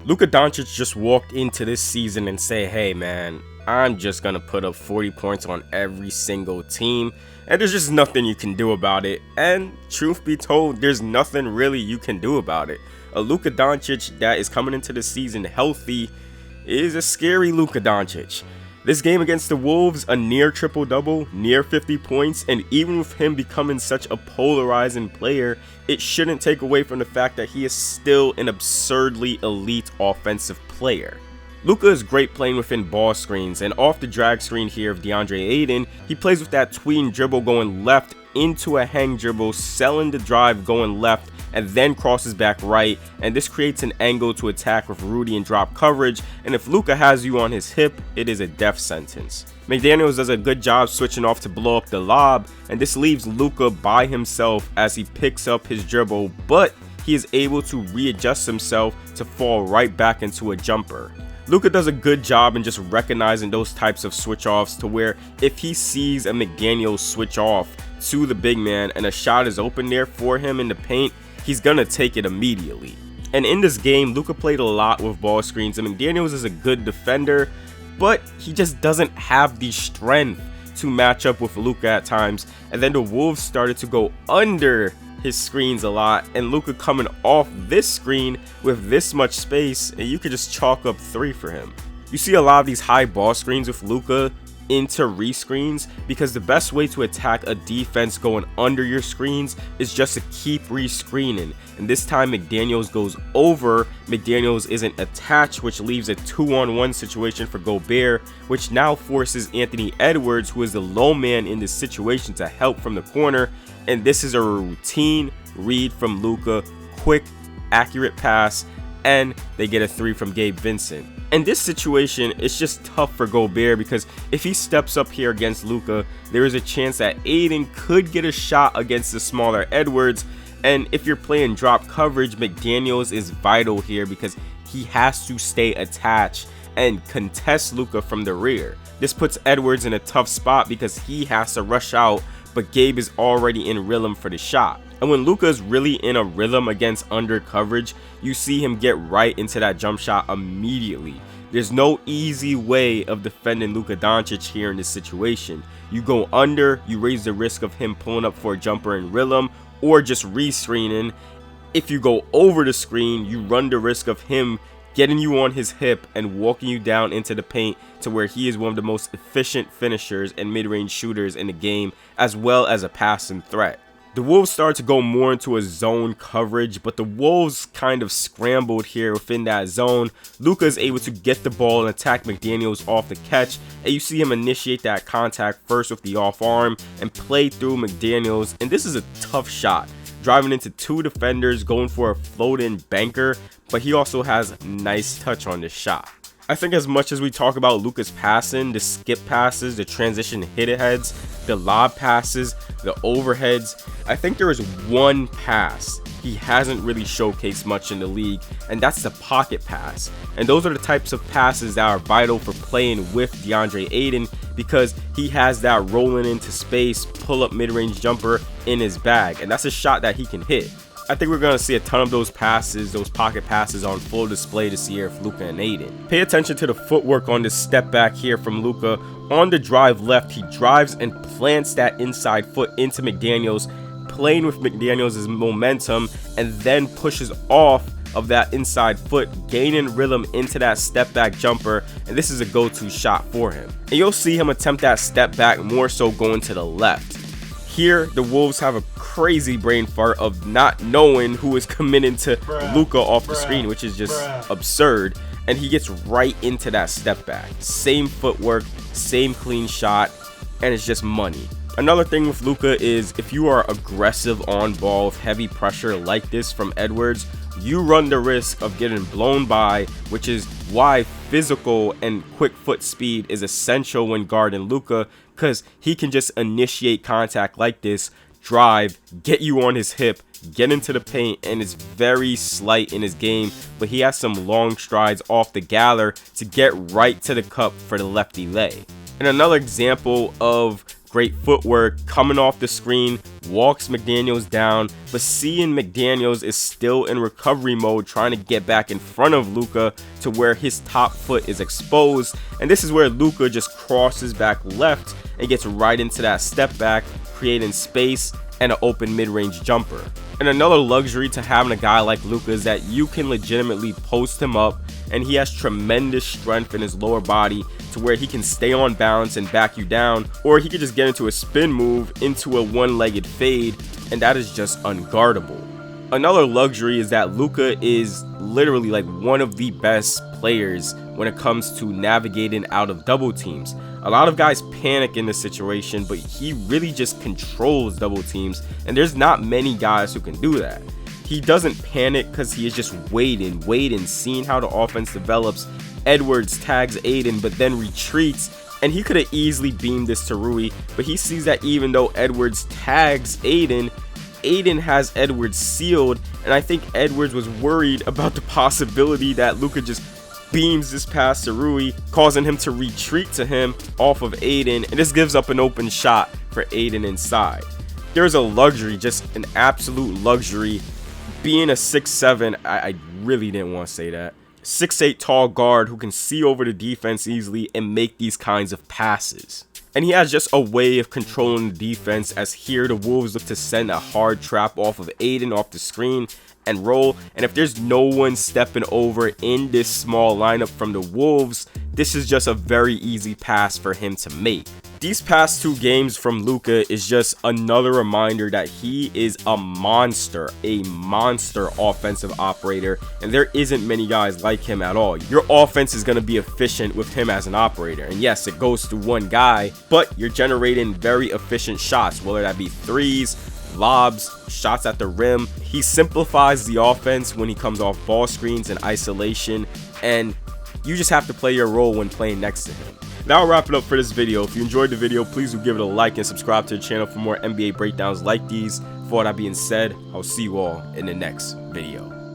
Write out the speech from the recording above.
Luka Doncic just walked into this season and say, hey man, I'm just gonna put up 40 points on every single team, and there's just nothing you can do about it. And truth be told, there's nothing really you can do about it. A Luka Doncic that is coming into the season healthy is a scary Luka Doncic. This game against the Wolves, a near triple-double, near 50 points, and even with him becoming such a polarizing player, it shouldn't take away from the fact that he is still an absurdly elite offensive player. Luka is great playing within ball screens, and off the drag screen here of DeAndre Ayton, he plays with that tween dribble going left into a hang dribble, selling the drive going left, and then crosses back right, and this creates an angle to attack with Rudy and drop coverage, and if Luka has you on his hip, it is a death sentence. McDaniels does a good job switching off to blow up the lob, and this leaves Luka by himself as he picks up his dribble, but he is able to readjust himself to fall right back into a jumper. Luka does a good job in just recognizing those types of switch offs to where if he sees a McDaniels switch off to the big man and a shot is open there for him in the paint, he's gonna take it immediately. And in this game, Luka played a lot with ball screens, and McDaniels is a good defender, but he just doesn't have the strength to match up with Luka at times. And then the Wolves started to go under his screens a lot, and Luka coming off this screen with this much space, and you could just chalk up 3 for him. You see a lot of these high ball screens with Luka into rescreens because the best way to attack a defense going under your screens is just to keep rescreening, and this time McDaniels goes over. McDaniels isn't attached, which leaves a 2-on-1 situation for Gobert, which now forces Anthony Edwards, who is the low man in this situation, to help from the corner, and this is a routine read from Luka, quick, accurate pass, and they get a 3 from Gabe Vincent. In this situation, it's just tough for Gobert because if he steps up here against Luka, there is a chance that Ayton could get a shot against the smaller Edwards, and if you're playing drop coverage, McDaniels is vital here because he has to stay attached and contest Luka from the rear. This puts Edwards in a tough spot because he has to rush out, but Gabe is already in rhythm for the shot. And when Luka is really in a rhythm against under coverage, you see him get right into that jump shot immediately. There's no easy way of defending Luka Doncic here in this situation. You go under, you raise the risk of him pulling up for a jumper in rhythm or just re-screening. If you go over the screen, you run the risk of him getting you on his hip and walking you down into the paint to where he is one of the most efficient finishers and mid-range shooters in the game, as well as a passing threat. The Wolves start to go more into a zone coverage, but the Wolves kind of scrambled here within that zone. Luka is able to get the ball and attack McDaniels off the catch, and you see him initiate that contact first with the off arm and play through McDaniels, and this is a tough shot. Driving into 2 defenders, going for a float-in banker, but he also has nice touch on this shot. I think as much as we talk about Luka's passing, the skip passes, the transition hit aheads, the lob passes, the overheads, I think there is one pass he hasn't really showcased much in the league, and that's the pocket pass. And those are the types of passes that are vital for playing with DeAndre Ayton because he has that rolling into space, pull-up mid-range jumper in his bag, and that's a shot that he can hit. I think we're going to see a ton of those passes, those pocket passes on full display this year for Luka and Ayton. Pay attention to the footwork on this step back here from Luka. On the drive left, he drives and plants that inside foot into McDaniels, playing with McDaniels' momentum, and then pushes off of that inside foot, gaining rhythm into that step back jumper, and this is a go-to shot for him. And you'll see him attempt that step back more so going to the left. Here, the Wolves have a crazy brain fart of not knowing who is committing to Luka off the screen, which is just absurd. And he gets right into that step back. Same footwork, same clean shot, and it's just money. Another thing with Luka is if you are aggressive on ball with heavy pressure like this from Edwards, you run the risk of getting blown by, which is why physical and quick foot speed is essential when guarding Luka, because he can just initiate contact like this, drive, get you on his hip, get into the paint, and it's very slight in his game, but he has some long strides off the galler to get right to the cup for the lefty lay. And another example of Great footwork, coming off the screen, walks McDaniels down, but seeing McDaniels is still in recovery mode, trying to get back in front of Luka to where his top foot is exposed, and this is where Luka just crosses back left and gets right into that step back, creating space and an open mid-range jumper. And another luxury to having a guy like Luka is that you can legitimately post him up, and he has tremendous strength in his lower body to where he can stay on balance and back you down, or he could just get into a spin move into a one-legged fade, and that is just unguardable. Another luxury is that Luka is literally like one of the best players when it comes to navigating out of double teams. A lot of guys panic in this situation, but he really just controls double teams, and there's not many guys who can do that. He doesn't panic because he is just waiting, seeing how the offense develops. Edwards tags Aiden, but then retreats, and he could have easily beamed this to Rui, but he sees that even though Edwards tags Aiden has Edwards sealed, and I think Edwards was worried about the possibility that Luka just beams this pass to Rui, causing him to retreat to him off of Aiden, and this gives up an open shot for Aiden inside. There's a luxury, just an absolute luxury, being a 6'7", I really didn't want to say that, 6'8" tall guard who can see over the defense easily and make these kinds of passes. And he has just a way of controlling the defense, as here the Wolves look to send a hard trap off of Aiden off the screen and roll, and if there's no one stepping over in this small lineup from the Wolves, this is just a very easy pass for him to make. These past two games from Luka is just another reminder that he is a monster offensive operator, and there isn't many guys like him at all. Your offense is going to be efficient with him as an operator, and yes, it goes through one guy, but you're generating very efficient shots, whether that be threes, lobs, shots at the rim. He simplifies the offense when he comes off ball screens and isolation, and you just have to play your role when playing next to him. That'll wrap it up for this video. If you enjoyed the video, please do give it a like and subscribe to the channel for more NBA breakdowns like these. For all that being said, I'll see you all in the next video.